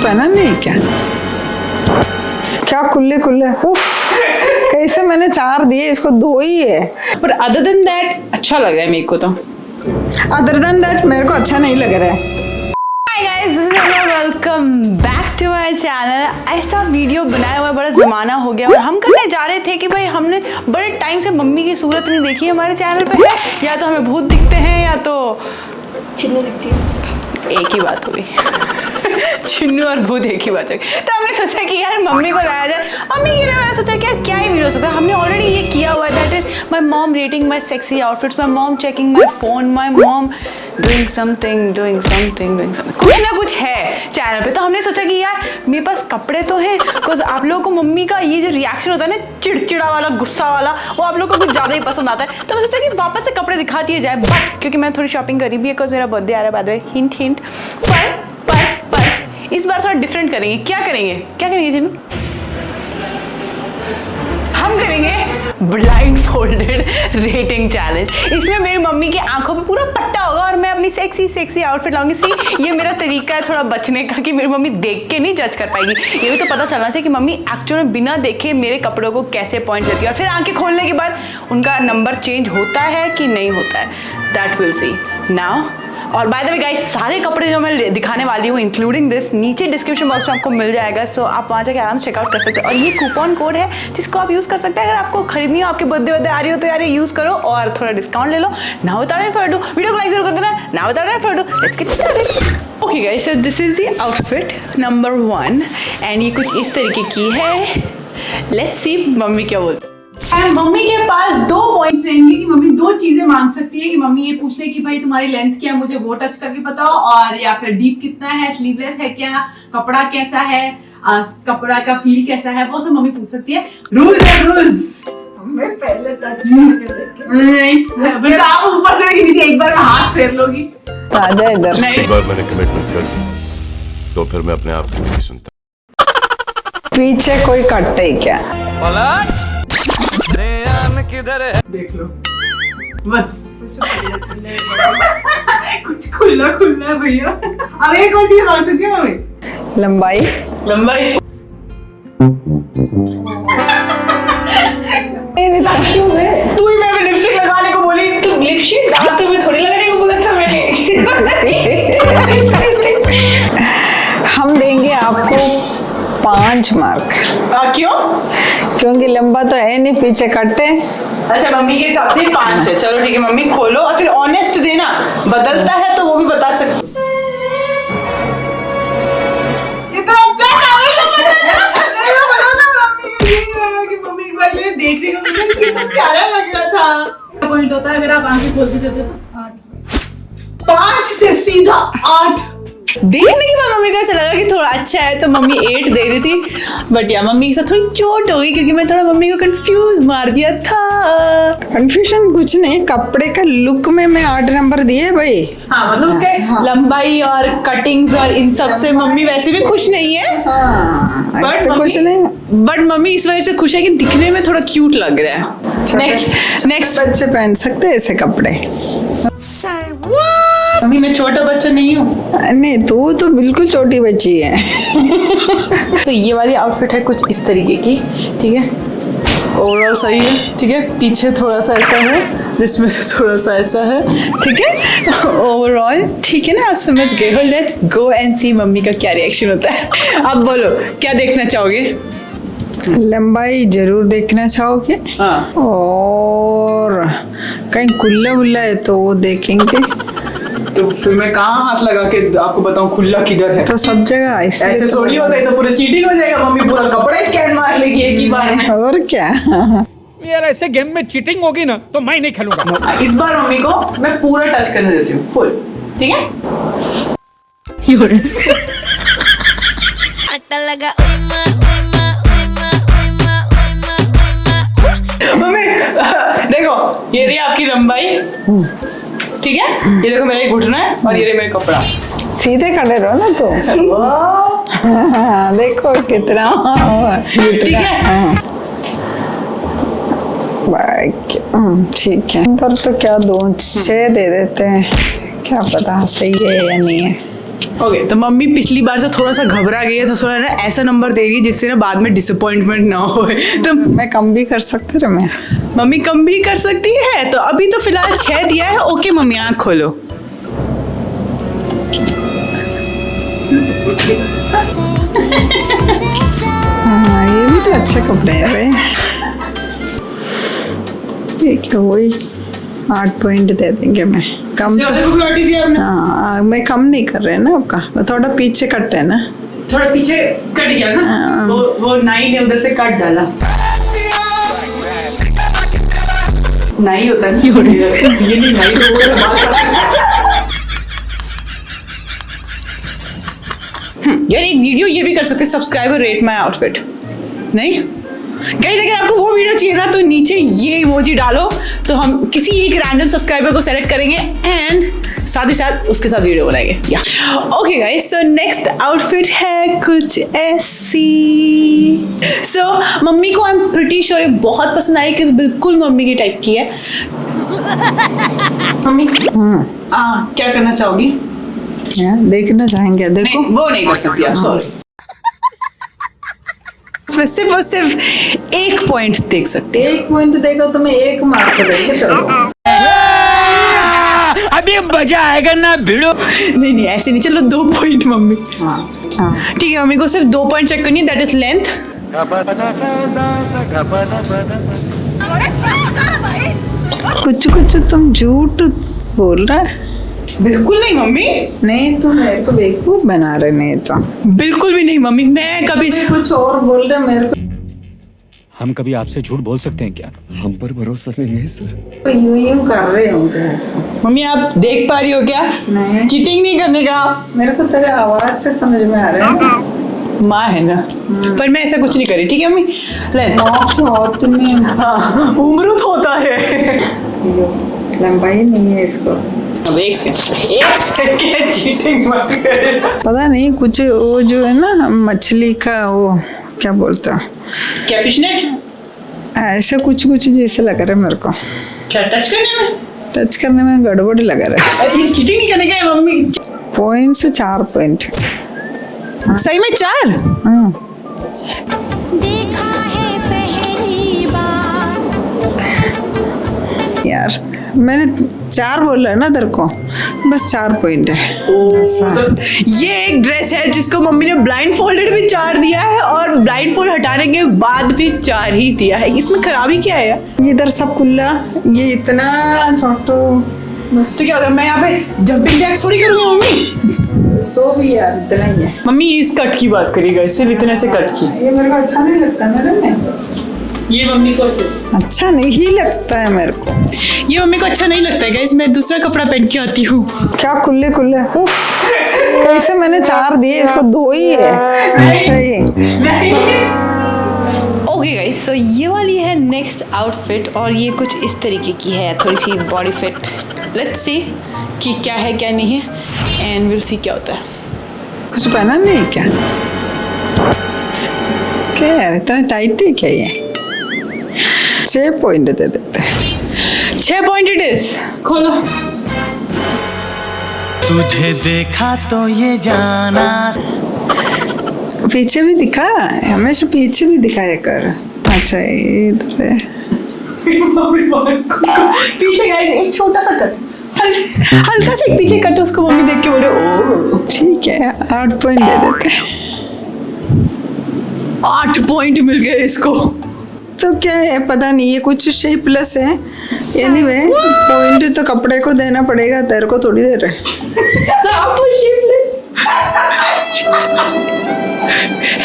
पहना नहीं क्या? क्या खुले खुले, कैसे मैंने 4 दिए, इसको 2 ही है। पर अदर देन दैट अच्छा लग रहा है मेरे को तो। अदर देन दैट मेरे को अच्छा नहीं लग रहा है। Hi guys, this is Amar, welcome back to my channel. ऐसा वीडियो बनाया हुआ बड़ा ज़माना हो गया और हम करने जा रहे थे कि भाई हमने बड़े टाइम से मम्मी की सूरत नहीं देखी हमारे चैनल पे है। या तो हमें भूत दिखते हैं या तो चिन्नू दिखती है। एक ही बात हुई चिन्नू और भूत एक ही बात हुई। तो हमने सोचा कि यार मम्मी को लाया जाए। मम्मी के लिए मैंने सोचा कि यार क्या ही वीडियो हो सकता है। हमने ऑलरेडी ये किया हुआ है, that is my mom rating my sexy outfits, my mom checking my phone, my mom doing something कुछ ना कुछ है चैनल पे। तो हमने सोचा कि यार मेरे पास कपड़े तो हैं, बिकॉज आप लोगों को मम्मी का ये जो रिएक्शन होता है ना, चिड़चिड़ा वाला, गुस्सा वाला, वो आप लोगों को कुछ ज़्यादा ही पसंद आता है। तो मैं सोचा कि वापस से कपड़े दिखा दिए जाए, बट क्योंकि मैं थोड़ी शॉपिंग करी भी है, बिकॉज मेरा बर्थडे आ रहा है बाद में, हिंट हिंट। पर इस बार थोड़ा डिफरेंट करेंगे। क्या करेंगे जिन्नू? हम करेंगे ब्लाइंड फोल्डेड रेटिंग चैलेंज। इसमें मेरी मम्मी की आंखों पे पूरा पट्टा होगा और मैं अपनी सेक्सी आउटफिट लाऊंगी। सी, ये मेरा तरीका है थोड़ा बचने का कि मेरी मम्मी देख के नहीं जज कर पाएगी। ये भी तो पता चलना चाहिए कि मम्मी एक्चुअल में बिना देखे मेरे कपड़ों को कैसे पॉइंट देती है, और फिर आंखें खोलने के बाद उनका नंबर चेंज होता है कि नहीं होता है, दैट विल सी नाउ। और बाय द वे गाइस, सारे कपड़े जो मैं दिखाने वाली हूँ इंक्लूडिंग दिस, नीचे डिस्क्रिप्शन बॉक्स में आपको मिल जाएगा। सो आप वहाँ जाकर आराम से चेकआउट कर सकते हैं। और ये कूपन कोड है जिसको आप यूज़ कर सकते हैं। अगर आपको खरीदनी हो, आपके बर्थडे आ रही हो, तो यार ये यूज़ करो और थोड़ा डिस्काउंट ले लो। ना बता रहे फॉर डू, वीडियो को लाइक जरूर कर देना। ना बता रहे for do, let's get started. Okay guys, so this is the outfit number 1 and ये कुछ इस तरीके की है। लेट्स सी मम्मी क्या बोलती है। मम्मी के पास 2 पॉइंट्स रहेंगे कि मम्मी 2 चीजें मांग सकती है। कि मम्मी ये पूछ ले कि भाई तुम्हारी लेंथ क्या है, मुझे वो टच करके बताओ, और या फिर डीप कितना है, स्लीवलेस है क्या, कपड़ा कैसा है, कपड़ा का फील कैसा है, वो सब मम्मी पूछ सकती है। रूल्स है रूल्स। मैं पहले टच करके देखे नहीं, आप ऊपर से लेके नीचे एक बार हाथ फेर लोगी। आजा इधर। एक बार मैंने कमिटमेंट कर दी तो फिर मैं अपने आप की नहीं सुनता। पीछे कोई कट्टे ही क्या? किधर है? देख लो बस कुछ खुला है भैया। अब एक और चीज मांग सकती है मम्मी, लंबाई। तू ही मेरे लिपस्टिक लगाने को बोली। तू लिपस्टिक डाल, तो मैं थोड़ी लगाने को बोला था मैंने। हम देंगे आपको 5 मार्क। क्यों? क्योंकि लंबा तो है नहीं, पीछे कट्टे। अच्छा, मम्मी के हिसाब से 5 है। चलो ठीक है मम्मी, खोलो और फिर ऑनेस्ट देना। बदलता है तो वो भी बता सकते। मम्मी एक बार लेने देखने को मिला कि ये तो प्यारा लग रहा था। पॉइंट होता है अगर आप आंखें खोल देते तो 8। 5 से सीधा 8। देखने के बाद मम्मी को ऐसा लगा कि थोड़ा अच्छा है, तो मम्मी 8 दे रही थी। बट या मम्मी के साथ थोड़ी चोट हो गई क्योंकि मैं थोड़ा मम्मी को कंफ्यूज मार दिया था। कंफ्यूजन कुछ नहीं, कपड़े का लुक में मैं 8 नंबर दिए भाई। हाँ, मतलब उसके लंबाई और कटिंग्स और इन सब से मम्मी वैसे भी खुश नहीं है। ऐसे कुछ नहीं, बट मम्मी इस वजह से खुश है कि दिखने में थोड़ा क्यूट लग रहा है। नेक्स्ट बच्चे पहन सकते हैं ऐसे कपड़े। मम्मी मैं छोटा बच्चा नहीं हूँ। नहीं, तू तो बिल्कुल छोटी बच्ची है। तो ये वाली आउटफिट है कुछ इस तरीके की, ठीक है। ओवरऑल सही है, ठीक है। पीछे थोड़ा सा ऐसा है, जिसमें से थोड़ा सा ऐसा है, ठीक है। ओवरऑल ठीक है ना, आप समझ गए हो। Let's go and see mummy का क्या रिएक्शन होता है। अब बोलो क्या देखना चाहोगे? लंबाई जरूर देखना चाहोगे? हाँ। और कहीं खुला बुल्ला है तो वो देखेंगे। तो फिर मैं कहाँ हाथ लगा के आपको बताऊं खुला किधर है? तो सब जगह ऐसे थोड़ी होता है, तो पूरा चीटिंग हो जाएगा। मम्मी पूरा कपड़ा स्कैन मार लेगी एक ही बार में। और क्या? यार ऐसे गेम में चीटिंग होगी ना तो मैं नहीं खेलूंगा। इस बार मम्मी को मैं पूरा टच करने देती हूँ, फुल, ठीक है। मम्मी देखो, ये रही आपकी लंबाई, ठीक है। ये देखो मेरा घुटना है और ये रही मेरा कपड़ा। सीधे खड़े रहो ना तो। देखो कितना ठीक है। ठीक है। पर तो क्या 2 6 दे देते हैं, क्या पता सही है या नहीं है। ओके तो मम्मी पिछली बार से थोड़ा सा घबरा गई है, तो थोड़ा ना ऐसा नंबर दे रही है जिससे ना बाद में डिसअपॉइंटमेंट ना हो। तो मैं कम भी कर सकती हूँ मैं। मम्मी कम भी कर सकती है, तो अभी तो फिलहाल 6 दिया है। ओके मम्मी आँख खोलो। हाँ ये भी तो अच्छे कपड़े हैं भाई। ठीक है वही 8 पॉइंट दे देंगे। मैं कम तो दिया आपने। हाँ मैं कम नहीं कर रहे ना आपका, थोड़ा पीछे कट है ना। थोड़ा पीछे कट गया ना, वो 9 है उधर से काट डाला। 9 होता नहीं, ये नहीं 9 तो वो यार एक वीडियो ये भी कर सकते हैं, सब्सक्राइबर रेट माय आउटफिट। नहीं गाइस, अगर आपको वो वीडियो चाहिए ना तो नीचे ये इमोजी डालो, तो हम किसी एक रैंडम सब्सक्राइबर को सेलेक्ट करेंगे एंड साथ ही साथ उसके साथ वीडियो बनाएंगे। या okay guys, so next outfit है कुछ ऐसी। सो मम्मी को आई एम प्रिटी श्योर बहुत पसंद आई, कि बिल्कुल मम्मी की टाइप की है। मम्मी क्या करना चाहोगी? देखना चाहेंगे? देखो नहीं, वो नहीं कर सकती आप, सॉरी। सिर्फ और सिर्फ 1 पॉइंट देख सकते हैं। 1 पॉइंट देगा तो मैं 1 मार्क देंगे तो। अभी मजा आएगा ना भिड़ो। नहीं ऐसे नहीं, चलो 2 पॉइंट मम्मी। हाँ ठीक है, मम्मी को सिर्फ 2 पॉइंट चेक करनी, दैट इज लेंथ। कुछ तुम झूठ बोल रहा है। बिल्कुल नहीं मम्मी, नहीं तुम मेरे को बेवकूफ बना रहे। नहीं तो बिल्कुल भी नहीं मम्मी, मैं कभी कुछ और बोल रहे मेरे को। हम कभी आपसे झूठ बोल सकते हैं क्या? हम पर भरोसा नहीं है सर। तो यूं कर रहे होंगे ऐसा। मम्मी आप देख पा रही हो क्या? नहीं चीटिंग नहीं करने का। मेरे को तेरे आवाज से समझ में आ रहा है ना। माँ है ना, पर मैं ऐसा कुछ नहीं करी। ठीक है मम्मी, लेंथ। तुम्हें हाँ, उम्र होता है। लंबाई नहीं है इसको। अब एक सेकंड चीटिंग मत करे। पता नहीं कुछ वो जो है ना मछली का वो क्या बोलता क्या फिशनेट? ऐसा कुछ जैसे लग रहा है मेरे को। क्या टच करने में? टच करने में गड़बड़ लग रहा है। ये चीटिंग नहीं करने का है मम्मी। पॉइंट से 4 पॉइंट। सही में 4? हाँ देखा है पहली बार। यार मैंने 4 बोला ना तेरे को, बस 4 पॉइंट है। ये एक ड्रेस है जिसको मम्मी ने ब्लाइंड फोल्डेड भी 4 दिया है और ब्लाइंड फोल्ड हटाने के बाद भी 4 ही दिया है। इसमें खराबी क्या है यार? इधर सब खुला, ये इतना छोटो बस। तो क्या होगा, मैं यहाँ पे जंपिंग जैक्स थोड़ी करूँगी मम्मी। तो भी यार इतना ही है। मम्मी इस कट की बात करिएगा, सिर्फ इतने से कट की। ये मेरे को अच्छा नहीं लगता मेरे में। ये मम्मी को अच्छा नहीं लगता है मेरे को। ये मम्मी को अच्छा नहीं लगता है गाइस, मैं दूसरा कपड़ा पहन के आती हूँ। क्या खुले उफ, कैसे मैंने 4 दिए, इसको 2 ही है। सही। ओके गाइस, सो ये वाली है नेक्स्ट आउटफिट और ये कुछ इस तरीके की है, थोड़ी सी बॉडी फिट। लेट्स सी कि क्या है क्या नहीं है एंड विल सी क्या होता है। कुछ पहना नहीं क्या? क्या यार इतना टाइट है क्या ये? 6 पॉइंट दे देते हैं। 6 पॉइंट इट इज। खोलो। तुझे देखा तो ये जाना। पीछे भी दिखा, हमेशा पीछे भी दिखाया कर। अच्छा इधर है। पीछे गाइस एक छोटा सा कट, हल्का सा एक पीछे कट, उसको मम्मी देख के बोले ओ ठीक है 8 पॉइंट दे देते हैं। 8 पॉइंट मिल गए इसको। तो क्या है पता नहीं, ये कुछ शेपलेस है। एनीवे पॉइंट तो कपड़े को देना पड़ेगा, तेरे को थोड़ी देर है।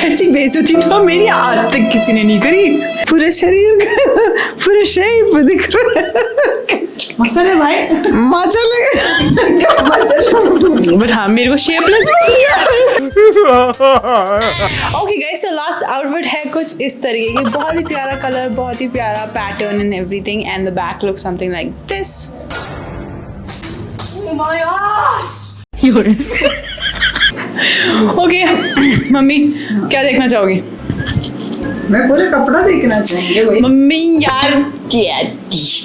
ऐसी बेइज्जती तो मेरी आज तक किसी ने नहीं करी। पूरे शरीर का पूरे शेप दिख रहा है। मजा है भाई, मजा लगे बट हाँ मेरे को shapeless. Okay guys, so last outfit है कुछ इस तरीके की, बहुत ही प्यारा कलर, बहुत ही प्यारा pattern and everything and the back look something like this. Okay mummy क्या देखना चाहोगी? मैं पूरे कपड़ा देखना चाहूंगी भाई। मम्मी यार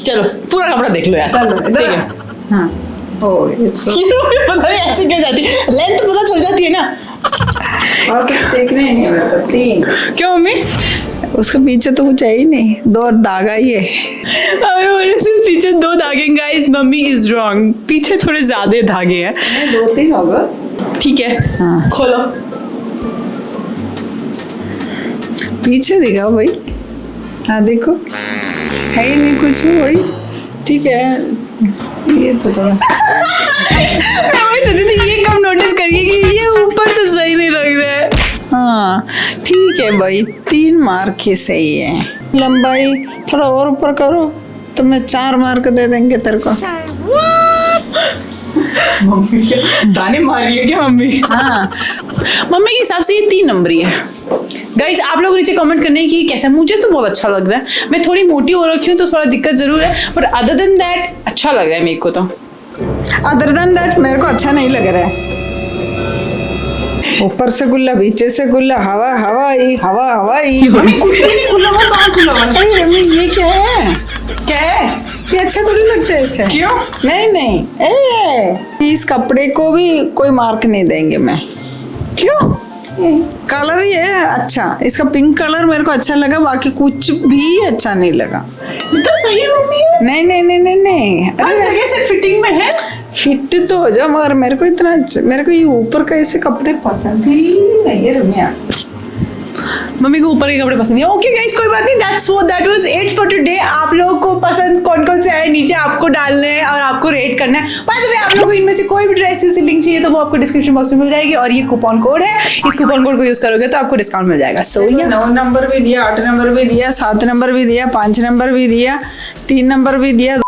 चलो पूरा कपड़ा देख लो यार। चलो ठीक इधर है। हाँ ओ ये तो पता नहीं ऐसे क्या जाती है, लेंथ पता चल जाती है ना। और कुछ देखना ही नहीं है मेरे को। 3 क्यों मम्मी? उसके पीछे तो कुछ है ही नहीं, 2 धागा ही है। हमें सिर्फ पीछे 2 धागे गाइस, मम्मी इज रॉन्ग, पीछे थोड़े ज्यादा धागे हैं। 2-3 होगा। ठीक है हाँ। खोलो। पीछे दिखाओ भाई। हाँ देखो, है ही नहीं कुछ, वही ठीक है। ये तो थोड़ा मैं वही सोची थी ये कब नोटिस करिए कि ये ऊपर से सही नहीं लग रहा है। हाँ ठीक है भाई, 3 मार्क ही सही है। लंबाई थोड़ा और ऊपर करो तो मैं 4 मार्क दे देंगे तेरे को। मम्मी क्या दाने मार रही है क्या मम्मी? हाँ मम्मी के हिसाब से ये 3 नंबर ही है। गाइस आप लोग नीचे कमेंट करने की कैसा, मुझे तो बहुत अच्छा लग रहा है। मैं थोड़ी मोटी हो रखी हूँ तो थोड़ा दिक्कत जरूर है, पर अदर देन दैट अच्छा लग रहा है मेरे को। तो अदर देन दैट मेरे को अच्छा नहीं लग रहा है। ऊपर से गुल्ला, पीछे से गुल्ला, हवा हवाई, हवा हवाई। मम्मी कुछ भी नहीं खुला हुआ, कहाँ खुला हुआ? अरे मम्मी ये क्या है? क्या है? ये अच्छा थोड़ी लगता है ऐसे। क्यों? नहीं, इस कपड़े को भी कोई मार्क नहीं देंगे मैं। क्यों? कलर ही है अच्छा, इसका पिंक कलर मेरे को अच्छा लगा, बाकी कुछ भी अच्छा नहीं लगा। ये तो सही है मम्मी है। नहीं नहीं नहीं नहीं नहीं, हर जगह से फिटिंग में है। फिट तो हो जाओ, मगर मेरे को ये ऊपर का ऐसे कपड़े पसंद ही नहीं है रम्या। मम्मी को ऊपर के कपड़े पसंद है। ओके गाइस कोई बात नहीं, that was it for today. आप लोगों को पसंद कौन कौन से आए नीचे आपको डालने हैं और आपको रेट करना है। बाय द वे आप लोगों को इनमें से कोई भी ड्रेस की लिंक चाहिए तो वो आपको डिस्क्रिप्शन बॉक्स में मिल जाएगी, और ये कूपन कोड है, इस कूपन कोड को यूज करोगे तो आपको डिस्काउंट मिल जाएगा। सो 9 नंबर भी दिया, 8 नंबर भी दिया, 7 नंबर भी दिया, 5 नंबर भी दिया, 3 नंबर भी दिया।